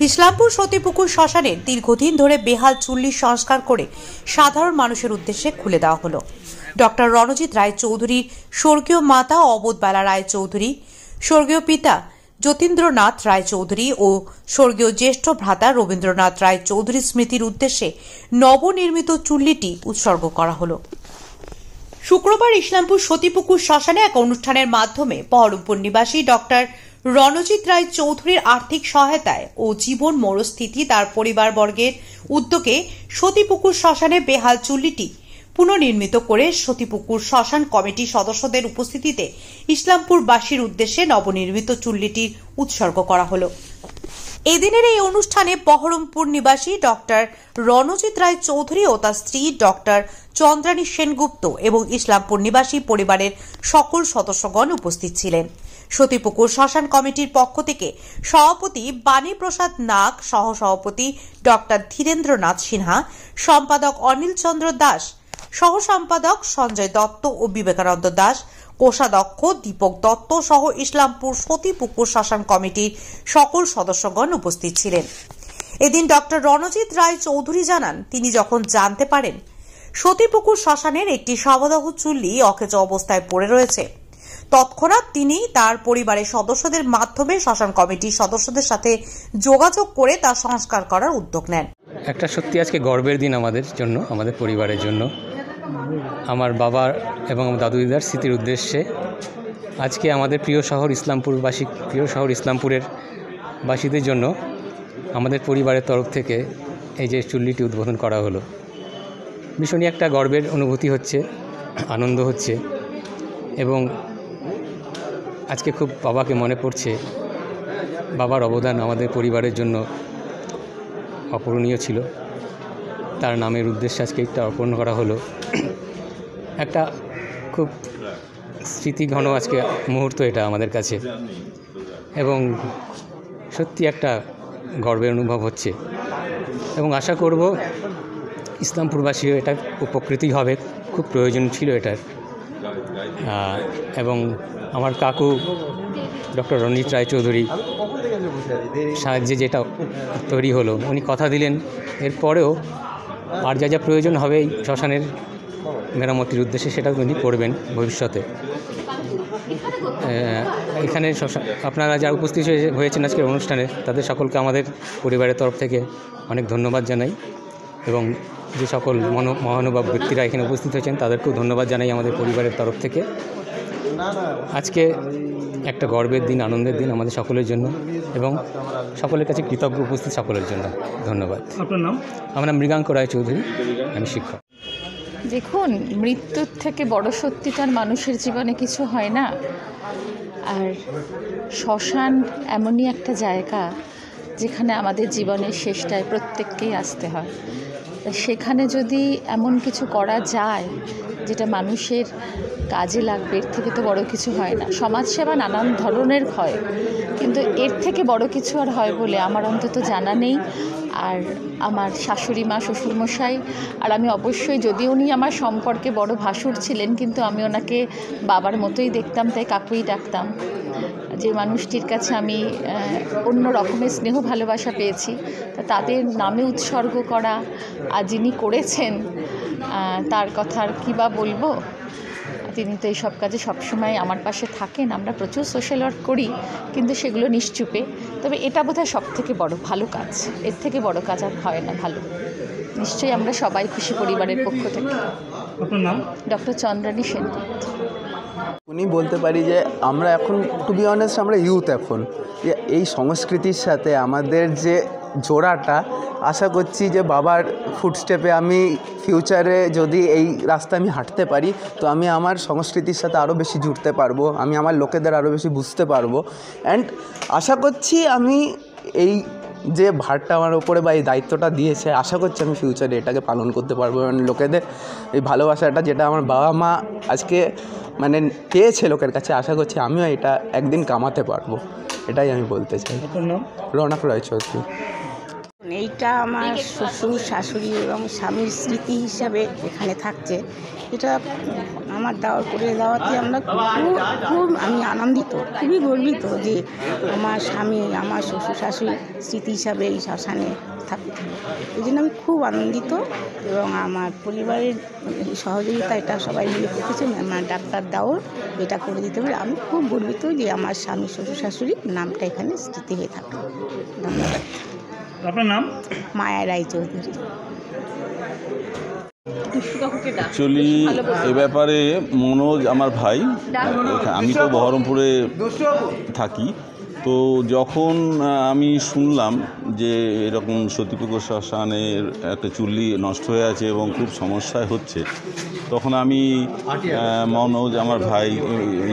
ইসলামপুর সতীপুকুর শ্মশানের দীর্ঘদিন ধরে বেহাল চুল্লি সংস্কার করে সাধারণ মানুষের উদ্দেশ্যে খুলে দেওয়া হলো। ডক্টর রণজিৎ রায় চৌধুরীর স্বর্গীয় মাতা অবোধবালা রায় চৌধুরী, স্বর্গীয় পিতা যতীন্দ্রনাথ রায় চৌধুরী ও স্বর্গীয় জ্যেষ্ঠ ভ্রাতা রবীন্দ্রনাথ রায় চৌধুরীর স্মৃতির উদ্দেশ্যে নবনির্মিত চুল্লিটি উৎসর্গ করা হলো। শুক্রবার ইসলামপুর সতীপুকুর শ্মশানে এক অনুষ্ঠানের মাধ্যমে বহরমপুর নিবাসী ডক্টর রণজিৎ রায় চৌধুরীর আর্থিক সহায়তায় ও জীবন মরস্থিতি তার পরিবারবর্গের উদ্যোগে সতীপুকুর শ্মশানে বেহাল চুল্লিটি পুনর্নির্মিত করে সতীপুকুর শ্মশান কমিটির সদস্যদের উপস্থিতিতে ইসলামপুরবাসীর উদ্দেশ্যে নবনির্মিত চুল্লিটির উৎসর্গ করা হলো। এদিনের এই অনুষ্ঠানে বহরমপুর নিবাসী ডক্টর রণজিৎ রায় চৌধুরী ও তার স্ত্রী ডক্টর চন্দ্রানী সেনগুপ্ত এবং ইসলামপুর নিবাসী পরিবারের সকল সদস্যগণ উপস্থিত ছিলেন। সতীপুকুর শ্মশান কমিটির পক্ষ থেকে সভাপতি বাণী প্রসাদ নাগ, সহসভাপতি ডক্টর ধীরেন্দ্রনাথ সিনহা, সম্পাদক অনিল চন্দ্র দাস, সহ সম্পাদক সঞ্জয় দত্ত ও বিবেকানন্দ দাস, কোষাধ্যক্ষ দীপক দত্ত সহ ইসলামপুর সতীপুকুর শ্মশান কমিটির সকল সদস্যগণ উপস্থিত ছিলেন। এদিন ডক্টর রণজিৎ রায় চৌধুরী জানান, তিনি যখন জানতে পারেন সতীপুকুর শ্মশানের একটি শবদাহ চুল্লি অকেজো অবস্থায় পড়ে রয়েছে, তৎক্ষণাৎ তিনি তার পরিবারের সদস্যদের মাধ্যমে শ্মশান কমিটির সদস্যদের সাথে যোগাযোগ করে তা সংস্কার করার উদ্যোগ নেন। একটা সত্যি আজকে গর্বের দিন আমাদের জন্য, আমাদের পরিবারের জন্য। আমার বাবার এবং আমার দাদু দিদার স্মৃতির উদ্দেশ্যে আজকে আমাদের প্রিয় শহর ইসলামপুরের বাসীদের জন্য আমাদের পরিবারের তরফ থেকে এই যে চুল্লিটি উদ্বোধন করা হলো। ভীষণই একটা গর্বের অনুভূতি হচ্ছে, আনন্দ হচ্ছে এবং আজকে খুব বাবাকে মনে পড়ছে। বাবার অবদান আমাদের পরিবারের জন্য অপূরণীয় ছিল। তার নামের উদ্দেশ্যে আজকে একটা অর্পণ করা হলো। একটা খুব স্মৃতিঘন আজকে মুহূর্ত এটা আমাদের কাছে এবং সত্যি একটা গর্বের অনুভব হচ্ছে এবং আশা করব ইসলামপুরবাসীও এটা উপকৃতই হবে। খুব প্রয়োজন ছিল এটার। এবং আমার কাকু ডক্টর রণজিৎ রায় চৌধুরী সাহায্যে যেটা তৈরি হলো, উনি কথা দিলেন এরপরেও আর যা যা প্রয়োজন হবে এই শ্মশানের মেরামতির উদ্দেশ্যে সেটা উনি করবেন ভবিষ্যতে। এখানে আপনারা যারা উপস্থিত হয়েছেন আজকের অনুষ্ঠানে, তাদের সকলকে আমাদের পরিবারের তরফ থেকে অনেক ধন্যবাদ জানাই এবং যে সকল মহানুভব ব্যক্তিরা এখানে উপস্থিত হয়েছেন তাদেরকেও ধন্যবাদ জানাই আমাদের পরিবারের তরফ থেকে। আজকে একটা গর্বের দিন, আনন্দের দিন আমাদের সকলের জন্য এবং সকলের কাছে কৃতজ্ঞ উপস্থিত সকলের জন্য ধন্যবাদ। আপনার নাম? আমার নাম মৃগাঙ্ক রায় চৌধুরী, আমি শিক্ষক। দেখুন, মৃত্যুর থেকে বড় সত্যি তার মানুষের জীবনে কিছু হয় না। আর শ্মশান এমনই একটা জায়গা যেখানে আমাদের জীবনের শেষটায় প্রত্যেককেই আসতে হয়। সেখানে যদি এমন কিছু করা যায় যেটা মানুষের কাজে লাগবে, এর থেকে তো বড় কিছু হয় না। সমাজসেবা নানান ধরনের হয়, কিন্তু এর থেকে বড় কিছু আর হয় বলে আমার অন্তত জানা নেই। আর আমার শাশুড়ি মা, শ্বশুরমশাই আর আমি অবশ্যই, যদিও উনি আমার সম্পর্কে বড় ভাসুর ছিলেন, কিন্তু আমি ওনাকে বাবার মতোই দেখতাম, তাই কাকুই ডাকতাম। যে মানুষটির কাছে আমি অন্য রকমের স্নেহ ভালোবাসা পেয়েছি, তা তাদের নামে উৎসর্গ করা আর যিনি করেছেন তার কথা আর কী বা বলবো। তিনি তো এইসব কাজে সবসময় আমার পাশে থাকেন। আমরা প্রচুর সোশ্যাল ওয়ার্ক করি, কিন্তু সেগুলো নিশ্চুপে। তবে এটা বোধহয় সব থেকে বড় ভালো কাজ, এর থেকে বড় কাজ আর হয় না। ভালো, নিশ্চয়ই আমরা সবাই খুশি পরিবারের পক্ষ থেকে। আপনার নাম? ডক্টর চন্দ্রানী সেনগুপ্ত। উনি বলতে পারি যে আমরা এখন, টু বি অনেস্ট, আমরা ইউথ এখন এই সংস্কৃতির সাথে আমাদের যে জোড়াটা, আশা করছি যে বাবার ফুটস্টেপে আমি ফিউচারে যদি এই রাস্তা আমি হাঁটতে পারি, তো আমি আমার সংস্কৃতির সাথে আরও বেশি জুড়তে পারবো, আমি আমার লোকেদের আরও বেশি বুঝতে পারবো। অ্যান্ড আশা করছি আমি এই যে ভারটা আমার ওপরে বা এই দায়িত্বটা দিয়েছে, আশা করছি আমি ফিউচারে এটাকে পালন করতে পারবো। মানে লোকেদের এই ভালোবাসাটা যেটা আমার বাবা মা আজকে মানে পেয়েছে লোকের কাছে, আশা করছি আমিও এটা একদিন কামাতে পারবো। এটাই আমি বলতে চাই। আপনার নাম? রৌনক রায় চৌধুরী। এইটা আমার শ্বশুর শাশুড়ি এবং স্বামীর স্মৃতি হিসাবে এখানে থাকছে। এটা আমার করে দেওয়াতে আমরা খুব আমি আনন্দিত, খুবই গর্বিত যে আমার স্বামী আমার শ্বশুর শাশুড়ির স্মৃতি হিসাবে এই শ্মশানে থাকছে। এই জন্য আমি খুব আনন্দিত এবং আমার পরিবারের সহযোগিতা এটা সবাই মিলে করতেছে। আমার ডাক্তার দাও এটা করে দিতে পারে। আমি খুব গর্বিত যে আমার স্বামী শ্বশুর শাশুড়ির নামটা এখানে স্মৃতি হয়ে থাকে। ধন্যবাদ। আপনার নাম? মায়া রায়চৌধুরী। অ্যাকচুয়ালি এ ব্যাপারে মনোজ আমার ভাই, আমি তো বহরমপুরে থাকি। তো যখন আমি শুনলাম যে এরকম সতীপুকুর শ্মশানের একটা চুল্লি নষ্ট হয়ে আছে এবং খুব সমস্যায় হচ্ছে, তখন আমি মনোজ আমার ভাই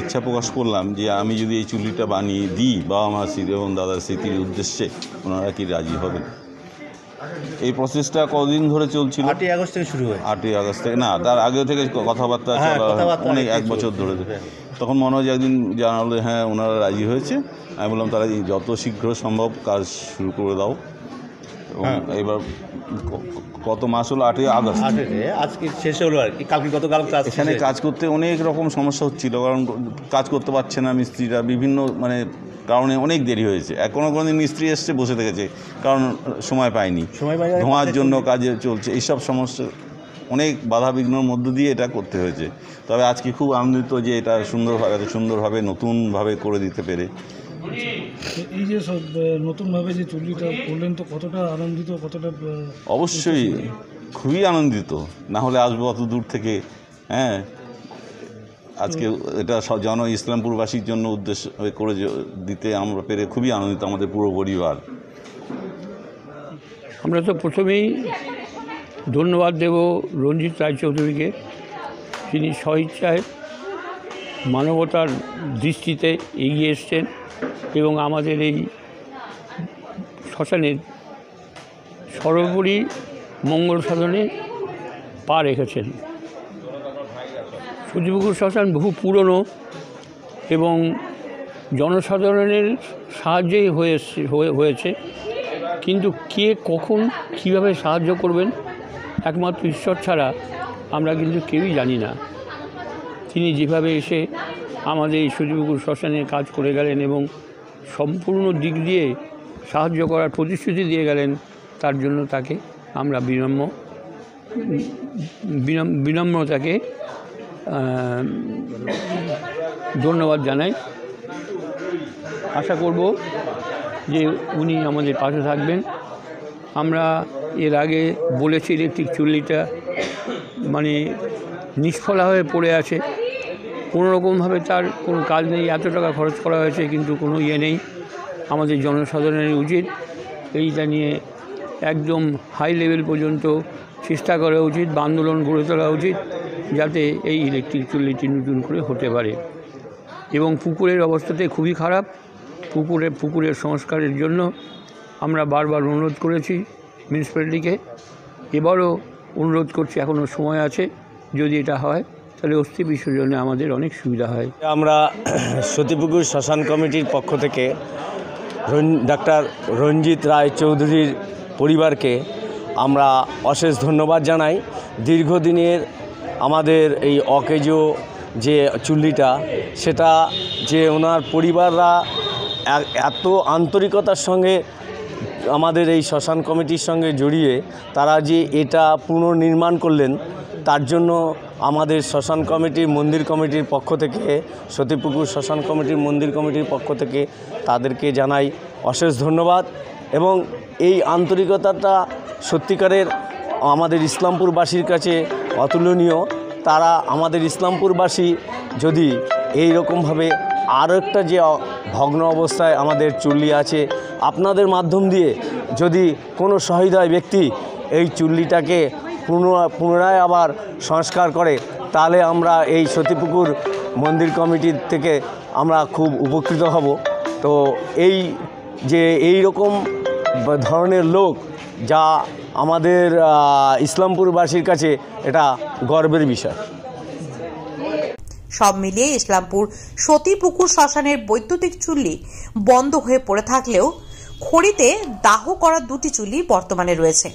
ইচ্ছা প্রকাশ করলাম যে আমি যদি এই চুল্লিটা বানিয়ে দিই বাবা মা স্মৃতি এবং দাদার স্মৃতির উদ্দেশ্যে, ওনারা কি রাজি হবেন। এই প্রসেসটা কদিন ধরে চলছিল? 8ই আগস্ট থেকে শুরু হয়। 8ই আগস্ট থেকে না, তার আগে থেকে কথাবার্তা অনেক 1 বছর ধরে। তখন মনে হয় একদিন জানালো হ্যাঁ ওনারা রাজি হয়েছে। আমি বললাম তারা যত শীঘ্র সম্ভব কাজ শুরু করে দাও। এবং এবার কত মাস হলো? 8ই আগস্ট, আজকে শেষ হলো আর কি। কালকে গতকাল এখানে কাজ করতে অনেক রকম সমস্যা হচ্ছিল, কারণ কাজ করতে পারছে না মিস্ত্রিরা, বিভিন্ন কারণে অনেক দেরি হয়েছে। কোনো দিন মিস্ত্রি এসছে বসে থেকেছে, কারণ সময় পায়নি, ধোঁয়ার জন্য কাজে চলছে। এইসব সমস্যা অনেক বাধা বিঘ্নর মধ্য দিয়ে এটা করতে হয়েছে। তবে আজকে খুব আনন্দিত যে এটা সুন্দরভাবে নতুনভাবে করে দিতে পেরে। এই যে নতুনভাবে যে চুল্লিটা করলেন, তো কতটা আনন্দিত, কতটা? অবশ্যই খুবই আনন্দিত, না হলে আসবো অত দূর থেকে। হ্যাঁ, আজকে এটা ইসলামপুরবাসীর জন্য উদ্দেশ্য করে দিতে আমরা পেরে খুবই আনন্দিত, আমাদের পুরো পরিবার। আমরা তো প্রথমেই ধন্যবাদ দেব রঞ্জিত রায়চৌধুরীকে। তিনি স্বইচ্ছায় মানবতার দৃষ্টিতে এগিয়ে এসছেন এবং আমাদের এই শ্মশানের সর্বোপরি মঙ্গল সাধনে পা রেখেছেন। সতীপুকুর শ্মশান বহু পুরনো এবং জনসাধারণের সাহায্যেই হয়েছে, কিন্তু কে কখন কীভাবে সাহায্য করবেন একমাত্র ঈশ্বর ছাড়া আমরা কিন্তু কেউই জানি না। তিনি যেভাবে এসে আমাদের এই সতীপুকুর শ্মশানে কাজ করে গেলেন এবং সম্পূর্ণ দিক দিয়ে সাহায্য করার প্রতিশ্রুতি দিয়ে গেলেন, তার জন্য তাকে আমরা বিনম্রতাকে ধন্যবাদ জানাই। আশা করব যে উনি আমাদের পাশে থাকবেন। আমরা এর আগে বলেছি ইলেকট্রিক চুল্লিটা নিষ্ফলা হয়ে পড়ে আছে, কোনো রকমভাবে তার কোনো কাজ নেই। এত টাকা খরচ করা হয়েছে কিন্তু কোনো নেই। আমাদের জনসাধারণের উচিত এইটা নিয়ে একদম হাই লেভেল পর্যন্ত চেষ্টা করা উচিত, আন্দোলন গড়ে তোলা উচিত, যাতে এই ইলেকট্রিক চুল্লিটি নতুন করে হতে পারে। এবং পুকুরের অবস্থাতে খুবই খারাপ। পুকুরের সংস্কারের জন্য আমরা বারবার অনুরোধ করেছি মিউনিসিপ্যালিটিকে, এবারও অনুরোধ করছি, এখনও সময় আছে। যদি এটা হয় তাহলে অস্থি বিসর্জনে আমাদের অনেক সুবিধা হয়। আমরা সতীপুকুর শ্মশান কমিটির পক্ষ থেকে ডাক্তার রঞ্জিত রায়চৌধুরীর পরিবারকে আমরা অশেষ ধন্যবাদ জানাই। দীর্ঘদিনের আমাদের এই অকেজো যে চুল্লিটা, সেটা যে ওনার পরিবাররা এত আন্তরিকতার সঙ্গে আমাদের এই শ্মশান কমিটির সঙ্গে জড়িয়ে তারা যে এটা পুনর্নির্মাণ করলেন, তার জন্য আমাদের শ্মশান কমিটির মন্দির কমিটির পক্ষ থেকে, সতীপুকুর শ্মশান কমিটির মন্দির কমিটির পক্ষ থেকে তাদেরকে জানাই অশেষ ধন্যবাদ। এবং এই আন্তরিকতাটা সত্যিকারের আমাদের ইসলামপুরবাসীর কাছে অতুলনীয়। তারা আমাদের ইসলামপুরবাসী যদি এই রকমভাবে আরও একটা যে ভগ্ন অবস্থায় আমাদের চুল্লি আছে, আপনাদের মাধ্যম দিয়ে যদি কোনো সহৃদয় ব্যক্তি এই চুল্লিটাকে পুনরায় আবার সংস্কার করে, তাহলে আমরা এই সতীপুকুর মন্দির কমিটির থেকে আমরা খুব উপকৃত হব। তো এই রকম ধরনের লোক যা আমাদের ইসলামপুরবাসীর কাছে এটা গর্বের বিষয়। সব মিলিয়ে ইসলামপুর সতীপুকুর শ্মশানের বৈদ্যুতিক চুল্লি বন্ধ হয়ে পড়ে থাকলেও খড়িতে দাহ করা দুটি চুল্লি বর্তমানে রয়েছে।